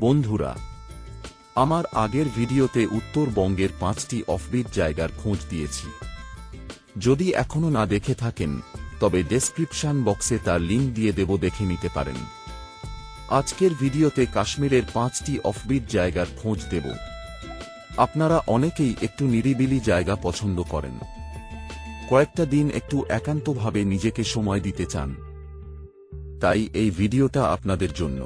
বন্ধুরা, আমার আগের ভিডিওতে উত্তরবঙ্গের 5টি অফবিট জায়গার খোঁজ দিয়েছি। যদি এখনো না দেখে থাকেন তবে ডেসক্রিপশন বক্সে তার লিংক দিয়ে দেব, দেখে নিতে পারেন। আজকের ভিডিওতে কাশ্মীরের 5টি অফবিট জায়গার খোঁজ দেব। আপনারা অনেকেই একটু নিরিবিলি জায়গা পছন্দ করেন, কয়েকটা দিন একটু একান্তভাবে নিজেকে সময় দিতে চান, তাই এই ভিডিওটা আপনাদের জন্য।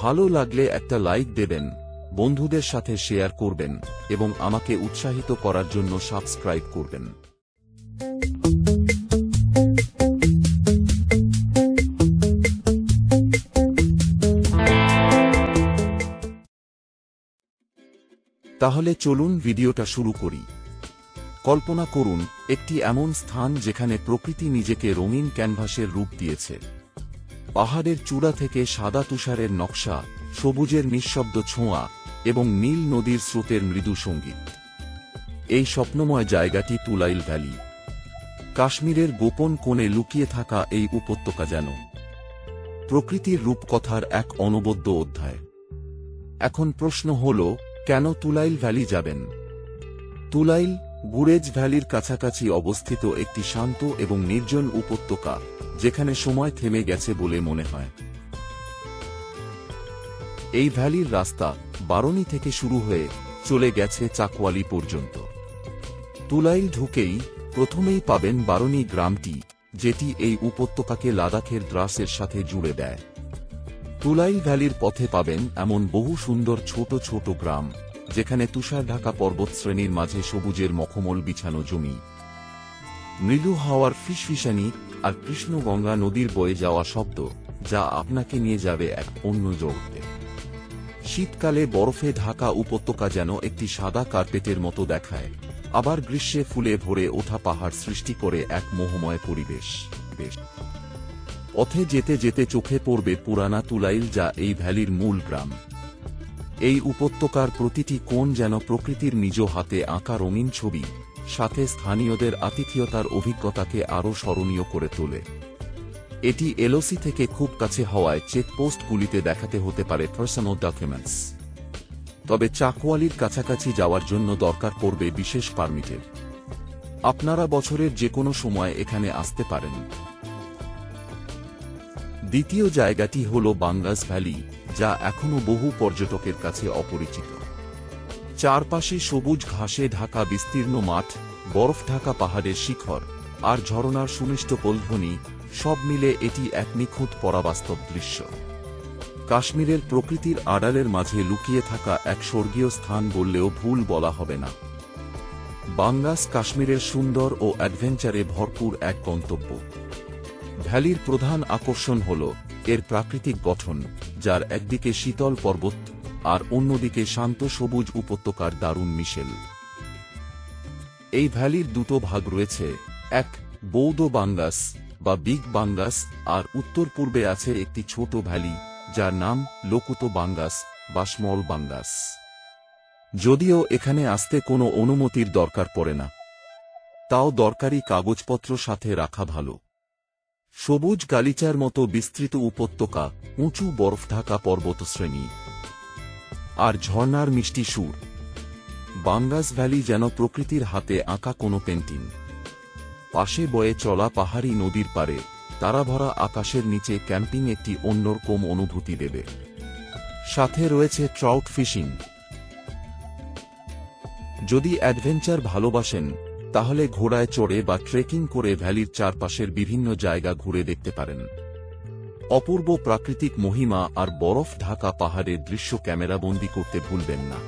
ভালো লাগলে একটা লাইক দেবেন, বন্ধুদের সাথে শেয়ার করবেন এবং আমাকে উৎসাহিত করার জন্য সাবস্ক্রাইব করবেন। তাহলে চলুন ভিডিওটা শুরু করি। কল্পনা করুন একটি এমন স্থান যেখানে প্রকৃতি নিজেকে রঙিন ক্যানভাসের রূপ দিয়েছে। পাহাড়ের চূড়া থেকে সাদা তুষারের নকশা, সবুজের নিঃশব্দ ছোঁয়া এবং নীল নদীর স্রোতের মৃদু সঙ্গীত। এই স্বপ্নময় জায়গাটি তুলাইল ভ্যালি। কাশ্মীরের গোপন কোণে লুকিয়ে থাকা এই উপত্যকা যেন প্রকৃতির রূপকথার এক অনবদ্য অধ্যায়। এখন প্রশ্ন হল, কেন তুলাইল ভ্যালি যাবেন? তুলাইল বুরেজ ভ্যালির কাছাকাছি অবস্থিত একটি শান্ত এবং নির্জন উপত্যকা, যেখানে সময় থেমে গেছে বলে মনে হয়। এই ভ্যালির রাস্তা বারনি থেকে শুরু হয়ে চলে গেছে চাকওয়ালি পর্যন্ত। তুলাইল ঢুকেই প্রথমেই পাবেন বারনি গ্রামটি, যেটি এই উপত্যকাকে লাদাখের দ্রাসের সাথে জুড়ে দেয়। তুলাইল ভ্যালির পথে পাবেন এমন বহু সুন্দর ছোট ছোট গ্রাম, যেখানে তুষার ঢাকা পর্বতশ্রেণীর মাঝে সবুজের মখমল বিছানো জমি, মৃদু হাওয়ার ফিসফিসানি আর কৃষ্ণগঙ্গা নদীর বয়ে যাওয়া শব্দ, যা আপনাকে নিয়ে যাবে এক অন্য জগতে। শীতকালে বরফে ঢাকা উপত্যকা যেন একটি সাদা কার্পেটের মতো দেখায়, আবার গ্রীষ্মে ফুলে ভরে ওঠা পাহাড় সৃষ্টি করে এক মোহময় পরিবেশ। পথে যেতে যেতে চোখে পড়বে পুরানা তুলাইল, যা এই ভ্যালির মূল গ্রাম। এই উপত্যকার প্রতিটি কোণ যেন প্রকৃতির নিজ হাতে আঁকা রঙিন ছবি, সাথে স্থানীয়দের আতিথেয়তার অভিজ্ঞতাকে আরও স্মরণীয় করে তোলে। এটি এলওসি থেকে খুব কাছে হওয়ায় চেকপোস্টগুলিতে দেখাতে হতে পারে পার্সোনাল ডকুমেন্টস, তবে চাকওয়ালির কাছাকাছি যাওয়ার জন্য দরকার পড়বে বিশেষ পারমিটের। আপনারা বছরের যে কোনো সময় এখানে আসতে পারেন। দ্বিতীয় জায়গাটি হল বাঙ্গাস ভ্যালি, যা এখনও বহু পর্যটকের কাছে অপরিচিত। চারপাশে সবুজ ঘাসে ঢাকা বিস্তীর্ণ মাঠ, বরফ ঢাকা পাহাড়ের শিখর আর ঝরনার সুমিষ্ট পলধ্বনি, সব মিলে এটি এক নিখুঁত পরাবাস্তব দৃশ্য। কাশ্মীরের প্রকৃতির আড়ালের মাঝে লুকিয়ে থাকা এক স্বর্গীয় স্থান বললেও ভুল বলা হবে না। বাঙ্গাস কাশ্মীরের সুন্দর ও অ্যাডভেঞ্চারে ভরপুর এক গন্তব্য। ভ্যালির প্রধান আকর্ষণ হল এর প্রাকৃতিক গঠন, যার একদিকে শীতল পর্বত আর অন্যদিকে শান্ত সবুজ উপত্যকার দারুণ মিশেল। এই ভ্যালির দুটো ভাগ রয়েছে, এক বৌদ্ধ বাঙ্গাস বা বিগ বাঙ্গাস, আর উত্তর পূর্বে আছে একটি ছোট ভ্যালি যার নাম লোকুতো বাঙ্গাস বা স্মল বাঙ্গাস। যদিও এখানে আসতে কোনো অনুমতির দরকার পড়ে না, তাও দরকারি কাগজপত্র সাথে রাখা ভালো। সবুজ গালিচার মতো বিস্তৃত উপত্যকা, উঁচু বরফ ঢাকা পর্বতশ্রেণী আর ঝর্ণার মিষ্টি সুর। বাঙ্গাস ভ্যালি যেন প্রকৃতির হাতে আঁকা কোনো পেন্টিং। পাশে বয়ে চলা পাহাড়ি নদীর পারে তারাভরা আকাশের নিচে ক্যাম্পিং একটি অন্যরকম অনুভূতি দেবে। সাথে রয়েছে ট্রাউট ফিশিং। যদি অ্যাডভেঞ্চার ভালোবাসেন তাহলে ঘোড়ায় চড়ে বা ট্রেকিং করে ভ্যালির চারপাশের বিভিন্ন জায়গা ঘুরে দেখতে পারেন। অপূর্ব প্রাকৃতিক মহিমা আর বরফ ঢাকা পাহাড়ের দৃশ্য ক্যামেরাবন্দি করতে ভুলবেন না।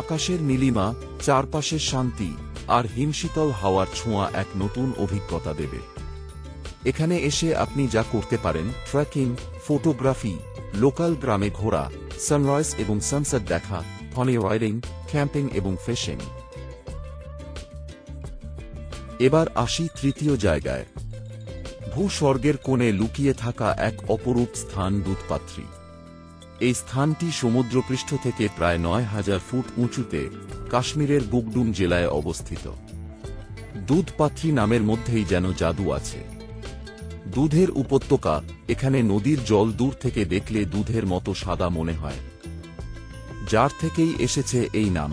আকাশের নীলিমা, চারপাশের শান্তি আর হিমশীতল হাওয়ার ছোঁয়া এক নতুন অভিজ্ঞতা দেবে। এখানে এসে আপনি যা করতে পারেন, ট্রেকিং, ফটোগ্রাফি, লোকাল গ্রামে ঘোরা, সানরাইজ এবং সানসেট দেখা, পনি রাইডিং, ক্যাম্পিং এবং ফিশিং। এবার আসি তৃতীয় জায়গায়। ভূস্বর্গের কোণে লুকিয়ে থাকা এক অপরূপ স্থান, দুধপাত্রী। এই স্থানটি সমুদ্রপৃষ্ঠ থেকে প্রায় ৯,০০০ ফুট উঁচুতে কাশ্মীরের বুকডুম জেলায় অবস্থিত। দুধপাত্রী নামের মধ্যেই যেন জাদু আছে। দুধের উপত্যকা, এখানে নদীর জল দূর থেকে দেখলে দুধের মতো সাদা মনে হয়, যার থেকেই এসেছে এই নাম।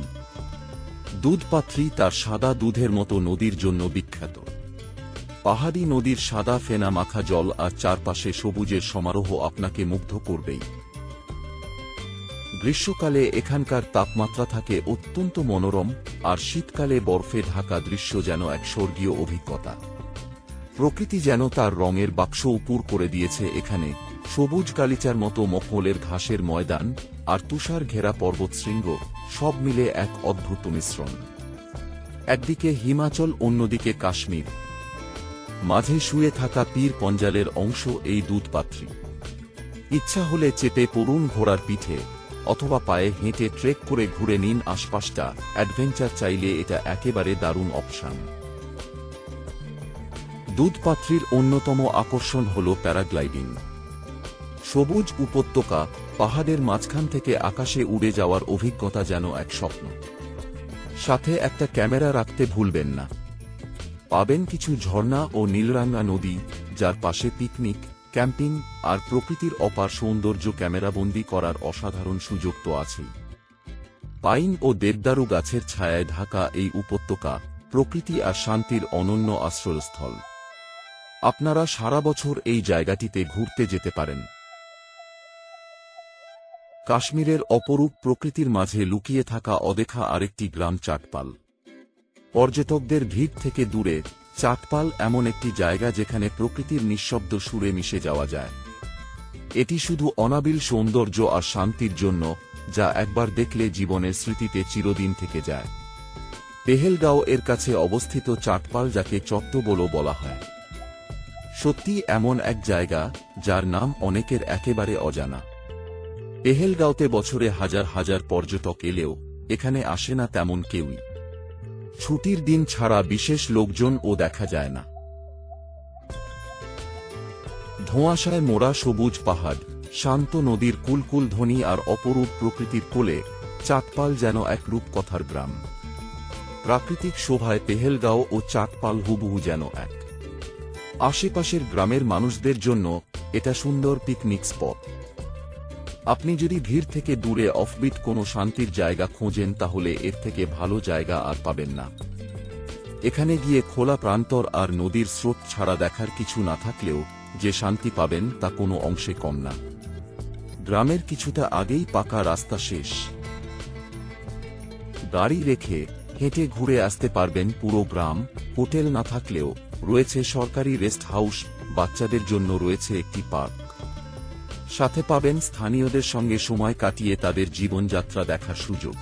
দুধপাত্রী তার সাদা দুধের মতো নদীর জন্য বিখ্যাত। পাহাড়ি নদীর সাদা ফেনা মাখা জল আর চারপাশে সবুজের সমারোহ আপনাকে মুগ্ধ করবেই। গ্রীষ্মকালে এখানকার তাপমাত্রা থাকে অত্যন্ত মনোরম, আর শীতকালে বরফে ঢাকা দৃশ্য যেন এক স্বর্গীয় অভিজ্ঞতা। প্রকৃতি যেন তার রঙের বাক্স উপুর করে দিয়েছে এখানে। সবুজ গালিচার মতো মখমলের ঘাসের ময়দান আর তুষার ঘেরা পর্বতশৃঙ্গ, সব মিলে এক অদ্ভুত মিশ্রণ। একদিকে হিমাচল, অন্যদিকে কাশ্মীর, মাঝে শুয়ে থাকা পীর পঞ্জালের অংশ এই দুধপাত্রী। ইচ্ছা হলে চেপে পড়ুন ঘোড়ার পিঠে, অথবা পায়ে হেঁটে ট্রেক করে ঘুরে নিন আশপাশটা। অ্যাডভেঞ্চার চাইলে এটা একেবারে দারুণ অপশন। দুধপাত্রীর অন্যতম আকর্ষণ হল প্যারাগ্লাইডিং। সবুজ উপত্যকা, পাহাড়ের মাঝখান থেকে আকাশে উড়ে যাওয়ার অভিজ্ঞতা যেন এক স্বপ্ন। সাথে একটা ক্যামেরা রাখতে ভুলবেন না। পাবেন কিছু ঝর্ণা ও নীলরাঙ্গা নদী, যার পাশে পিকনিক, ক্যাম্পিং আর প্রকৃতির অপার সৌন্দর্য ক্যামেরাবন্দি করার অসাধারণ সুযোগ তো আছেই। পাইন ও দেবদারু গাছের ছায়ায় ঢাকা এই উপত্যকা প্রকৃতি আর শান্তির অনন্য আশ্রয়স্থল। আপনারা সারা বছর এই জায়গাটিতে ঘুরতে যেতে পারেন। কাশ্মীরের অপরূপ প্রকৃতির মাঝে লুকিয়ে থাকা অদেখা আরেকটি গ্রাম চাটপাল। পর্যটকদের ভিড় থেকে দূরে, চাটপাল এমন একটি জায়গা যেখানে প্রকৃতির নিঃশব্দ সুরে মিশে যাওয়া যায়। এটি শুধু অনাবিল সৌন্দর্য আর শান্তির জন্য, যা একবার দেখলে জীবনের স্মৃতিতে চিরদিন থেকে যায়। পেহেলগাঁও এর কাছে অবস্থিত চাটপাল, যাকে চট্টবোলো বলা হয়, সত্যি এমন এক জায়গা যার নাম অনেকের একেবারে অজানা। পেহেলগাঁওতে বছরে হাজার হাজার পর্যটক এলেও এখানে আসে না তেমন কেউই। ছুটির দিন ছাড়া বিশেষ লোকজনও দেখা যায় না। ধোঁয়াশায় মোড়া সবুজ পাহাড়, শান্ত নদীর কুলকুল ধ্বনি আর অপরূপ প্রকৃতির কোলে চাটপাল যেন এক রূপকথার গ্রাম। প্রাকৃতিক শোভায় পেহেলগাঁও ও চাটপাল হুবহু যেন এক। আশেপাশের গ্রামের মানুষদের জন্য এটা সুন্দর পিকনিক স্পট। আপনি যদি ভিড় থেকে দূরে অফবিট কোনো শান্তির জায়গা খোঁজেন, তাহলে এর থেকে ভালো জায়গা আর পাবেন না। এখানে গিয়ে খোলা প্রান্তর আর নদীর স্রোত ছাড়া দেখার কিছু না থাকলেও যে শান্তি পাবেন তা কোনো অংশে কম না। গ্রামের কিছুটা আগেই পাকা রাস্তা শেষ। গাড়ি রেখে হেঁটে ঘুরে আসতে পারবেন পুরো গ্রাম। হোটেল না থাকলেও রয়েছে সরকারি রেস্ট হাউস, বাচ্চাদের জন্য রয়েছে একটি পার্ক। সাথে পাবেন স্থানীয়দের সঙ্গে সময় কাটিয়ে তাদের জীবনযাত্রা দেখার সুযোগ।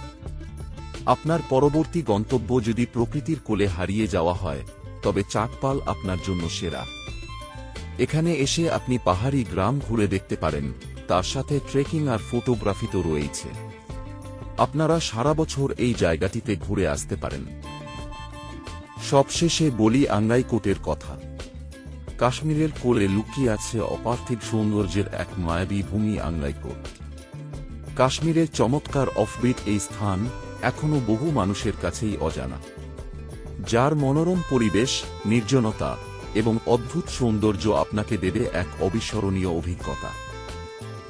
আপনার পরবর্তী গন্তব্য যদি প্রকৃতির কোলে হারিয়ে যাওয়া হয়, তবে চাটপাল আপনার জন্য সেরা। এখানে এসে আপনি পাহাড়ি গ্রাম ঘুরে দেখতে পারেন, তার সাথে ট্রেকিং আর ফটোগ্রাফি তো রয়েছে। আপনারা সারা বছর এই জায়গাটিতে ঘুরে আসতে পারেন। সবশেষে বলি আঙ্গাইকোটের কথা। কাশ্মীরের কোলে লুকিয়ে আছে অপার্থিব সৌন্দর্যের এক মায়াবী ভূমি আঙ্গাইকোট। কাশ্মীরের চমৎকার অফবিট এই স্থান এখনো বহু মানুষের কাছেই অজানা, যার মনোরম পরিবেশ, নির্জনতা এবং অদ্ভুত সৌন্দর্য আপনাকে দেবে এক অবিস্মরণীয় অভিজ্ঞতা।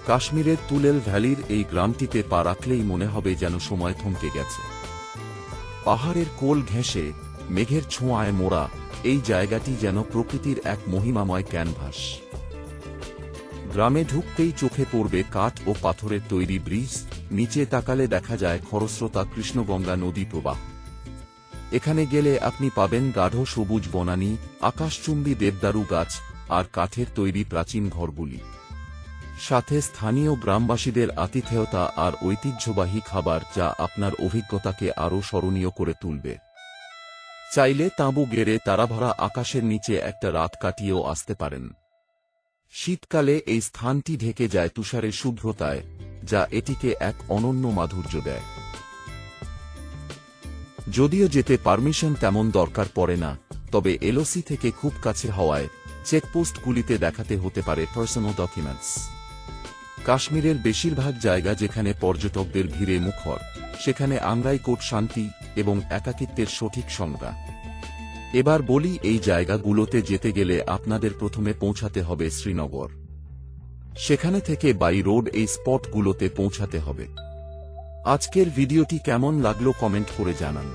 কাশ্মীরের তুলেল ভ্যালির এই গ্রামটিতে পা রাখলেই মনে হবে যেন সময় থমকে গেছে। পাহাড়ের কোল ঘেঁষে মেঘের ছোঁয়ায় মোড়া এই জায়গাটি যেন প্রকৃতির এক মহিমাময় ক্যানভাস। গ্রামে ঢুকতেই চোখে পড়বে কাঠ ও পাথরের তৈরি ব্রিজ, নিচে তাকালে দেখা যায় খরস্রোতা কৃষ্ণগঙ্গা নদী প্রবাহ। এখানে গেলে আপনি পাবেন গাঢ় সবুজ বনানী, আকাশচুম্বী দেবদারু গাছ আর কাঠের তৈরি প্রাচীন ঘরগুলি। সাথে স্থানীয় গ্রামবাসীদের আতিথেয়তা আর ঐতিহ্যবাহী খাবার, যা আপনার অভিজ্ঞতাকে আরও স্মরণীয় করে তুলবে। চাইলে তাঁবু গেড়ে তারাভরা আকাশের নিচে একটা রাত কাটিয়েও আসতে পারেন। শীতকালে এই স্থানটি ঢেকে যায় তুষারের শুভ্রতায়, যা এটিকে এক অনন্য মাধুর্য দেয়। যদিও যেতে পারমিশন তেমন দরকার পড়ে না, তবে এলওসি থেকে খুব কাছে হওয়ায় চেকপোস্টগুলিতে দেখাতে হতে পারে পার্সোনাল ডকুমেন্টস। কাশ্মীরের বেশিরভাগ জায়গা যেখানে পর্যটকদের ভিড়ে মুখর, সেখানে আঙ্গাইকোট শান্তি এবং একাকিত্বের সঠিক সংজ্ঞা। এবার বলি, এই জায়গাগুলোতে যেতে গেলে আপনাদের প্রথমে পৌঁছাতে হবে শ্রীনগর। সেখানে থেকে বাই রোড এই স্পটগুলোতে পৌঁছাতে হবে। আজকের ভিডিওটি কেমন লাগলো কমেন্ট করে জানান।